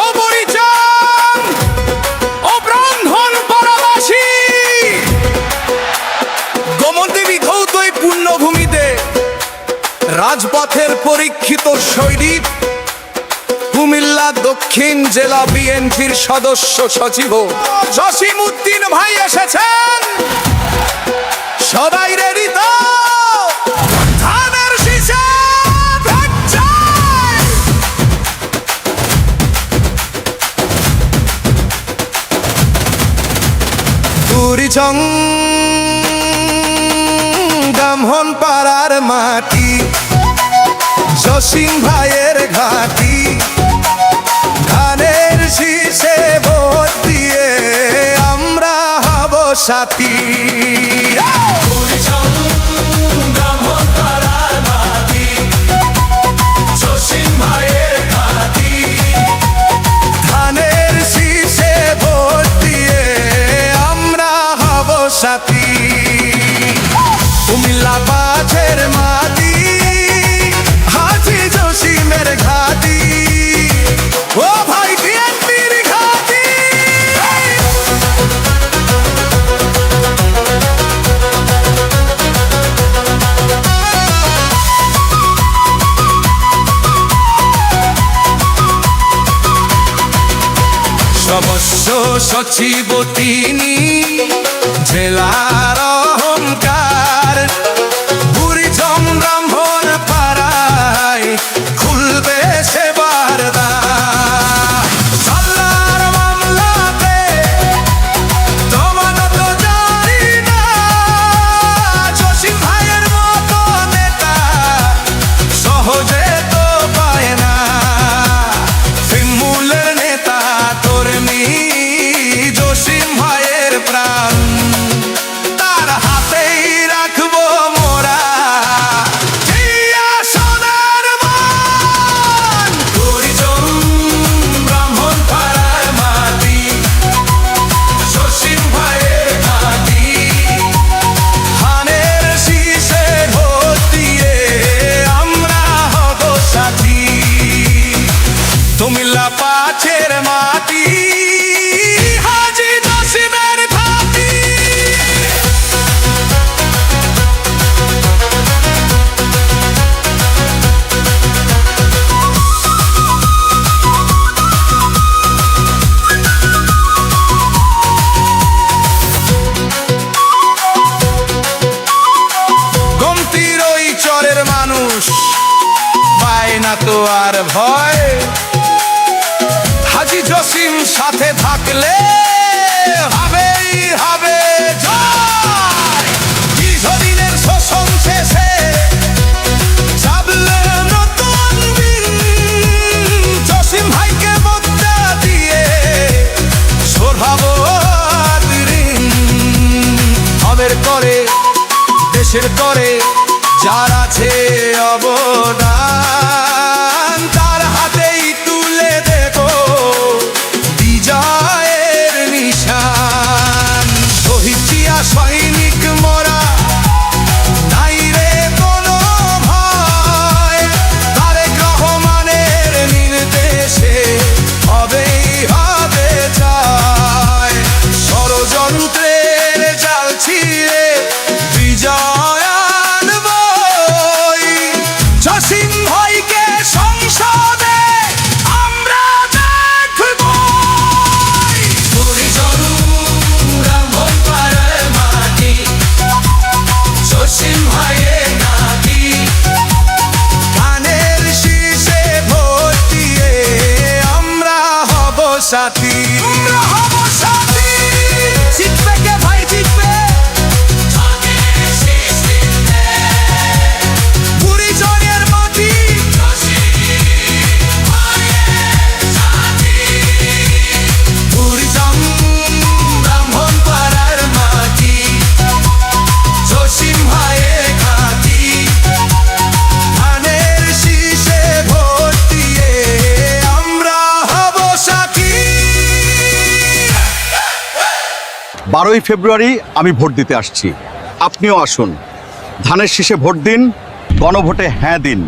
ও বরিচান, ও ব্রাহ্মণ পাড়াবাসী, গোমতী ধৌত এই পুণ্যভূমিতে রাজপথের পরীক্ষিত সৈনিক কুমিল্লা দক্ষিণ জেলা বিএনপির সদস্য সচিব জসিম উদ্দিন ভাই এসেছেন। সবাই রেডি তো? ধানের শীষে ভোট চাই। বুড়িচং ব্রাহ্মণ পাড়ার মাটি, জসিম ভাইয়ের ঘাটি, ধানের শীষে ভোট দিয়ে আমরা হব সাথী। ধানের শীষে ভোট দিয়ে আমরা হব সাথী। কুমিল্লা পাঁচের মাটি, হাজি জসিমের ঘাটি, ও ভাই বিএনপির ঘাটি। সদস্য সচিব তিনি, জেলার অহংকার, বুড়িচং ব্রাহ্মণ পাড়ায় খুলবে সেবার দ্বার। সাল্লার মামলাতে জমানত জারি না, জসিম ভাইয়ের মতো নেতা সহজে তো পায় না। তৃণমূলের নেতা কর্মী জসিম ভাইয়ের প্রাণ, তার হাতেই রাখবো মোরা জিয়া সোনার মান। বুড়িচং ব্রাহ্মণ পাড়ার মাটি, জসিম ভাইয়ের ঘাটি, ধানের শীষে ভোট দিয়ে আমরা হব সাথী। কুমিল্লা পাঁচের মাটি, হাজি জসিমের ঘাটি। গোমতীর ওই চরের মানুষ পায় না তো আর ভয়, হাজি জসিম সাথে থাকলে হবেই হবে জয়। দীর্ঘদিনের শোষণ শেষে চাবলে নতুন দিন, জসিম ভাইকে ভোটটা দিয়ে সরাবো ঋণ। হবের করে দেশের করে যার আছে অবদান, তার হাতেই তুলে দেব বিজয়ের নিশান। শহীদ জিয়া সৈনিক মোরা, নাই রে কোনো ভয়, তারেক রহমানের নির্দেশে হবেই হবে জয়। ষড়যন্ত্রের জাল ছিঁড়ে বিজয় আনবই, জসিম ভাইকে সংসদে আমরা দেখবই। বুড়িচং ব্রাহ্মণ পাড়ার মাটি, জসিম ভাইয়ের ঘাটি, ধানের শীষে ভোট দিয়ে আমরা হব সাথী। আমরা হব সাথী। জিতবে কে ভাই জিতবে? বুড়িচংয়ের মাটি, বুড়িচং ব্রাহ্মণ পাড়ার মাটি, জসিম ভাইয়ের ঘাটি, ধানের শীষে ভোট দিয়ে আমরা হব সাথী। 12ই ফেব্রুয়ারি আমি ভোট দিতে আসছি, আপনিও আসুন। ধানের শীষে ভোট দিন, গণভোটে হ্যাঁ দিন।